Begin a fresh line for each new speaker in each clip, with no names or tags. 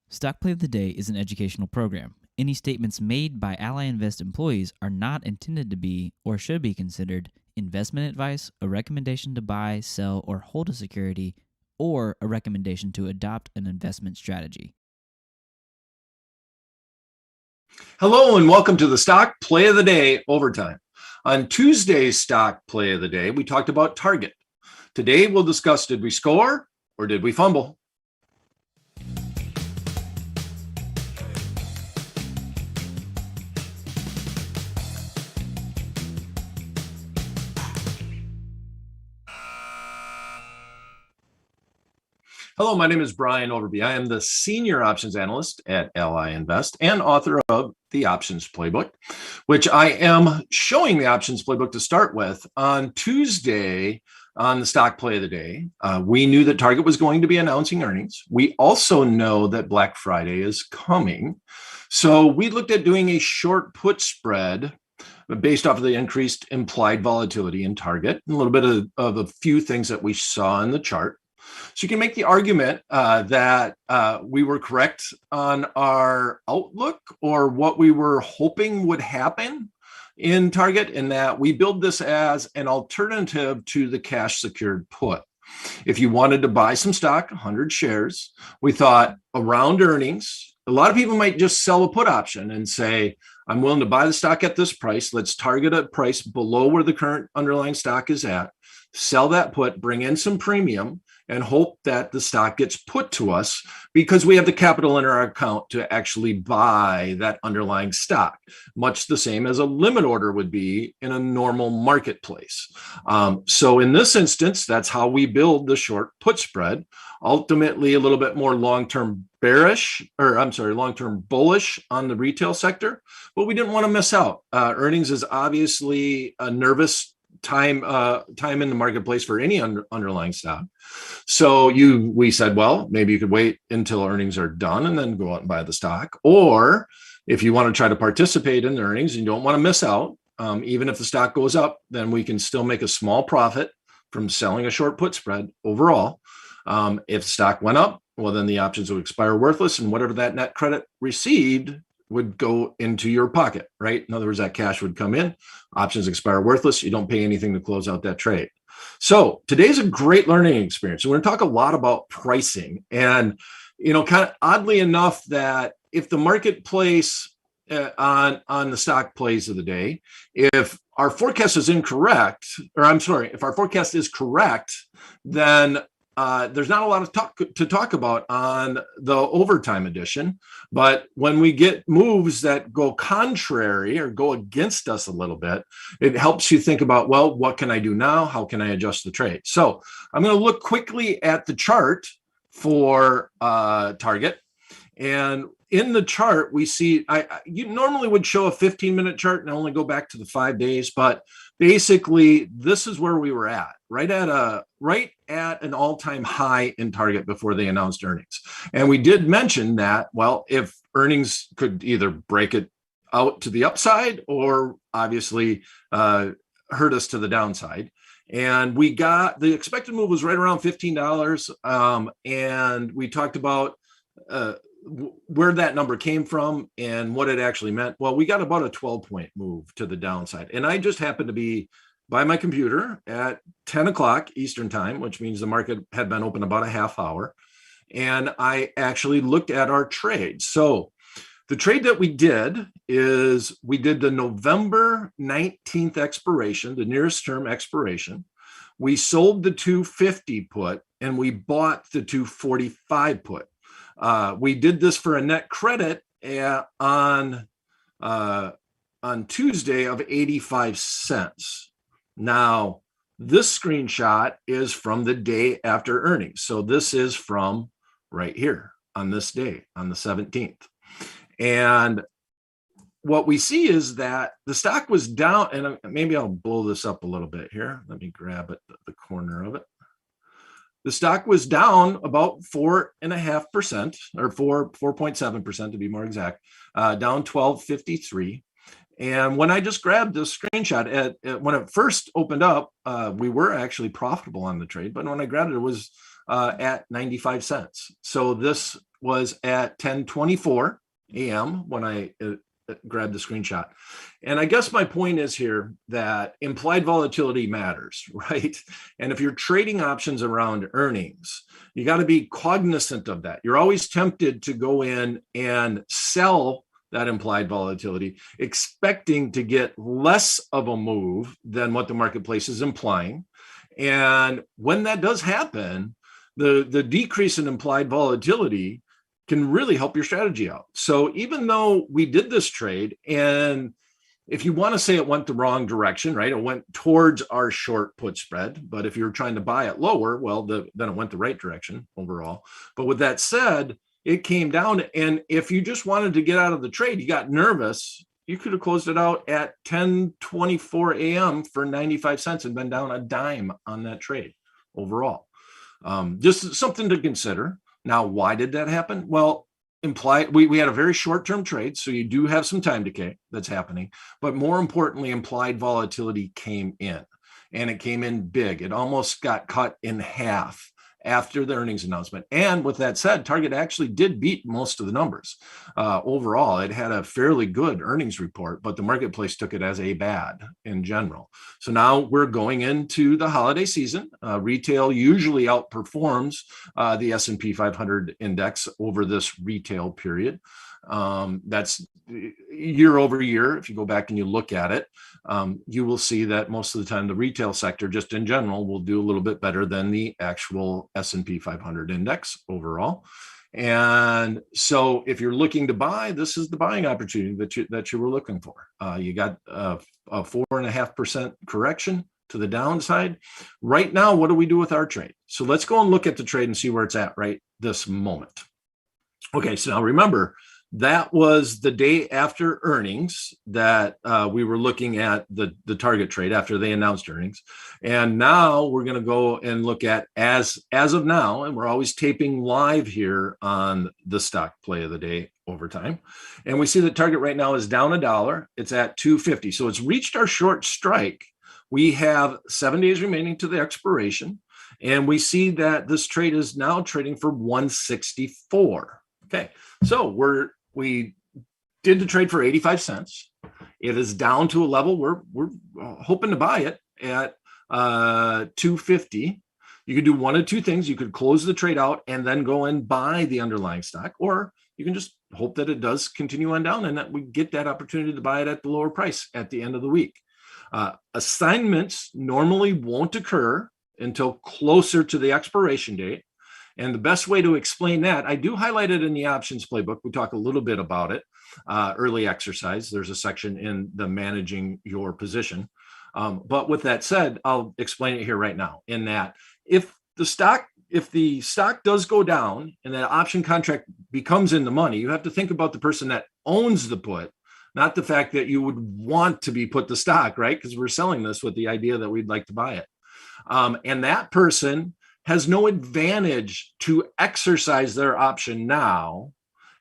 Stock Play of the Day is an educational program. Any statements made by Ally Invest employees are not intended to be or should be considered investment advice, a recommendation to buy, sell, or hold a security, or a recommendation to adopt an investment strategy.
Hello and welcome to the Stock Play of the Day Overtime. On Tuesday's Stock Play of the Day, we talked about Target. Today we'll discuss, did we score or did we fumble? Hello, my name is Brian Overby. I am the Senior Options Analyst at Ally Invest and author of the Options Playbook, which I am showing the Options Playbook to start with. On Tuesday, on the Stock Play of the Day, we knew that Target was going to be announcing earnings. We also know that Black Friday is coming. So we looked at doing a short put spread based off of the increased implied volatility in Target, and a little bit of a few things that we saw in the chart. So you can make the argument that we were correct on our outlook or what we were hoping would happen in Target, in that we build this as an alternative to the cash secured put. If you wanted to buy some stock, 100 shares, we thought around earnings, a lot of people might just sell a put option and say, I'm willing to buy the stock at this price. Let's target a price below where the current underlying stock is at, sell that put, bring in some premium, and hope that the stock gets put to us because we have the capital in our account to actually buy that underlying stock, much the same as a limit order would be in a normal marketplace. So in this instance, that's how we build the short put spread. Ultimately, a little bit more long-term long-term bullish on the retail sector, but we didn't want to miss out. Earnings is obviously a nervous time in the marketplace for any underlying stock. So we said, well, maybe you could wait until earnings are done and then go out and buy the stock. Or if you want to try to participate in the earnings and you don't want to miss out, even if the stock goes up, then we can still make a small profit from selling a short put spread overall. If the stock went up, well, then the options would expire worthless, and whatever that net credit received would go into your pocket, right? In other words, that cash would come in, options expire worthless, you don't pay anything to close out that trade. So today's a great learning experience. We're going to talk a lot about pricing, and kind of oddly enough, that if the marketplace on the stock plays of the day, if our forecast is incorrect, if our forecast is correct, then there's not a lot to talk about on the overtime edition. But when we get moves that go contrary or go against us a little bit, it helps you think about, well, what can I do now? How can I adjust the trade? So I'm going to look quickly at the chart for Target. And in the chart, we see, you normally would show a 15-minute chart and only go back to the 5 days, but basically this is where we were at, right at an all-time high in Target before they announced earnings. And we did mention that, well, if earnings could either break it out to the upside or obviously hurt us to the downside. And we got, the expected move was right around $15. And we talked about where that number came from and what it actually meant. Well, we got about a 12-point move to the downside. And I just happened to be by my computer at 10 o'clock Eastern time, which means the market had been open about a half hour. And I actually looked at our trade. So the trade that we did is we did the November 19th expiration, the nearest term expiration. We sold the 250 put and we bought the 245 put. We did this for a net credit on Tuesday of 85 cents. Now, this screenshot is from the day after earnings. So this is from right here on this day, on the 17th. And what we see is that the stock was down, and maybe I'll blow this up a little bit here. Let me grab it, the corner of it. The stock was down about 4.5%, or 4.7% to be more exact, down 1253. And when I just grabbed this screenshot, when it first opened up, we were actually profitable on the trade. But when I grabbed it, it was at 95 cents. So this was at 10:24 a.m. when I grabbed the screenshot. And I guess my point is here that implied volatility matters, right? And if you're trading options around earnings, you got to be cognizant of that. You're always tempted to go in and sell that implied volatility, expecting to get less of a move than what the marketplace is implying. And when that does happen, the decrease in implied volatility can really help your strategy out. So even though we did this trade, and if you want to say it went the wrong direction, right? It went towards our short put spread. But if you're trying to buy it lower, well, then it went the right direction overall. But with that said, it came down. And if you just wanted to get out of the trade, you got nervous, you could have closed it out at 10:24 a.m. for 95 cents and been down a dime on that trade overall. Just something to consider. Now, why did that happen? Well, we had a very short-term trade, so you do have some time decay that's happening. But more importantly, implied volatility came in, and it came in big. It almost got cut in half after the earnings announcement. And with that said, Target actually did beat most of the numbers. Overall, it had a fairly good earnings report, but the marketplace took it as a bad in general. So now we're going into the holiday season. Retail usually outperforms the S&P 500 index over this retail period. That's year over year. If you go back and you look at it, you will see that most of the time the retail sector, just in general, will do a little bit better than the actual S&P 500 index overall. And so if you're looking to buy, this is the buying opportunity that you were looking for. You got a 4.5% correction to the downside. Right now, what do we do with our trade? So let's go and look at the trade and see where it's at right this moment. Okay, so now remember, that was the day after earnings that we were looking at the Target trade after they announced earnings. And now we're going to go and look at as of now, and we're always taping live here on the stock play of the day over time. And we see that Target right now is down $1. It's at 250. So it's reached our short strike. We have 7 days remaining to the expiration. And we see that this trade is now trading for 164. Okay, so we did the trade for 85 cents. It is down to a level where we're hoping to buy it at 250. You could do one of two things. You could close the trade out and then go and buy the underlying stock, or you can just hope that it does continue on down and that we get that opportunity to buy it at the lower price at the end of the week. Assignments normally won't occur until closer to the expiration date. And the best way to explain that, I do highlight it in the options playbook. We talk a little bit about it, early exercise. There's a section in the managing your position. But with that said, I'll explain it here right now in that if the stock does go down and that option contract becomes in the money, you have to think about the person that owns the put, not the fact that you would want to be put the stock, right? Because we're selling this with the idea that we'd like to buy it. And that person has no advantage to exercise their option now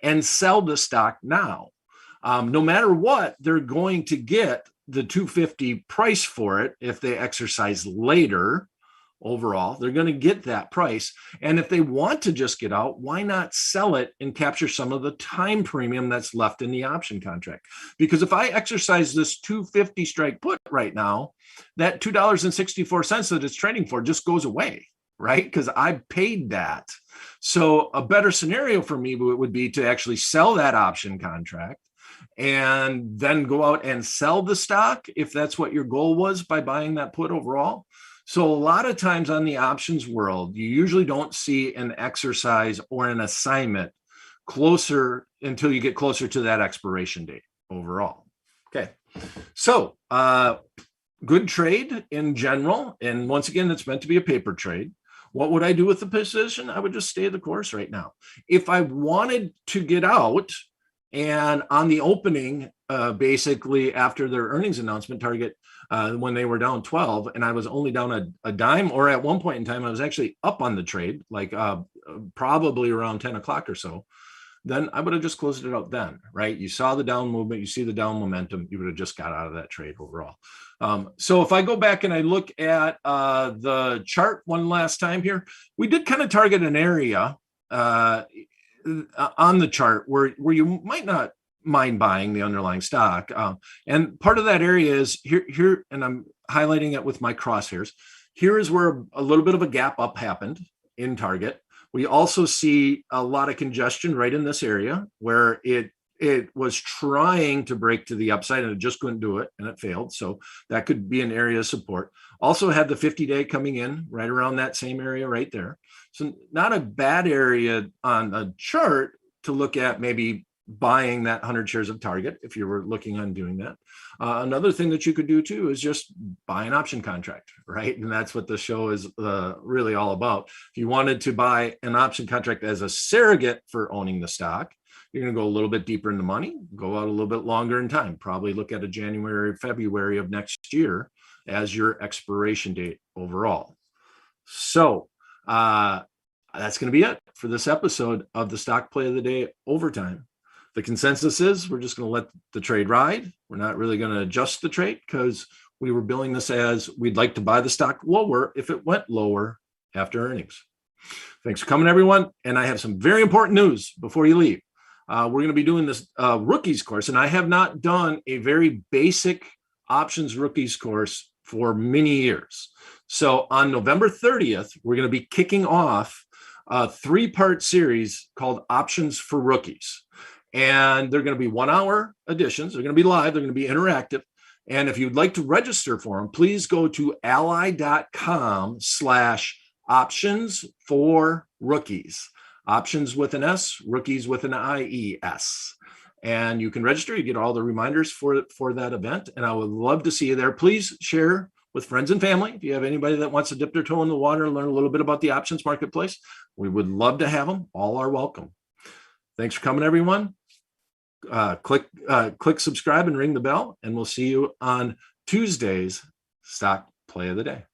and sell the stock now. No matter what, they're going to get the 250 price for it if they exercise later. Overall, they're going to get that price. And if they want to just get out, why not sell it and capture some of the time premium that's left in the option contract? Because if I exercise this 250 strike put right now, that $2.64 that it's trading for just goes away, right? Because I paid that. So a better scenario for me would be to actually sell that option contract and then go out and sell the stock if that's what your goal was by buying that put overall. So a lot of times on the options world, you usually don't see an exercise or an assignment closer until you get closer to that expiration date overall. Okay. So good trade in general. And once again, it's meant to be a paper trade. What would I do with the position? I would just stay the course right now. If I wanted to get out and on the opening, basically after their earnings announcement, Target, when they were down 12 and I was only down a dime, or at one point in time, I was actually up on the trade, like probably around 10 o'clock or so, then I would have just closed it out then, right? You saw the down movement, you see the down momentum, you would have just got out of that trade overall. So if I go back and I look at the chart one last time here, we did kind of target an area on the chart where you might not mind buying the underlying stock. And part of that area is here, and I'm highlighting it with my crosshairs. Here is where a little bit of a gap up happened in target. We also see a lot of congestion right in this area where it was trying to break to the upside and it just couldn't do it and it failed. So that could be an area of support. Also had the 50-day coming in right around that same area right there. So not a bad area on a chart to look at, maybe buying that 100 shares of Target if you were looking on doing that. Another thing that you could do too is just buy an option contract, right? And that's what the show is really all about. If you wanted to buy an option contract as a surrogate for owning the stock, you're going to go a little bit deeper in the money, go out a little bit longer in time, probably look at a January, February of next year as your expiration date overall. So that's going to be it for this episode of the Stock Play of the Day Overtime. The consensus is we're just going to let the trade ride. We're not really going to adjust the trade because we were billing this as we'd like to buy the stock lower if it went lower after earnings. Thanks for coming, everyone. And I have some very important news before you leave. We're going to be doing this rookies course, and I have not done a very basic options rookies course for many years. So on November 30th, we're going to be kicking off a 3-part series called Options for Rookies. And they're going to be 1-hour editions. They're going to be live. They're going to be interactive. And if you'd like to register for them, please go to ally.com/options for rookies. Options with an S, rookies with an IES. And you can register. You get all the reminders for that event. And I would love to see you there. Please share with friends and family. If you have anybody that wants to dip their toe in the water and learn a little bit about the options marketplace, we would love to have them. All are welcome. Thanks for coming, everyone. Click subscribe and ring the bell, and we'll see you on Tuesday's Stock Play of the Day.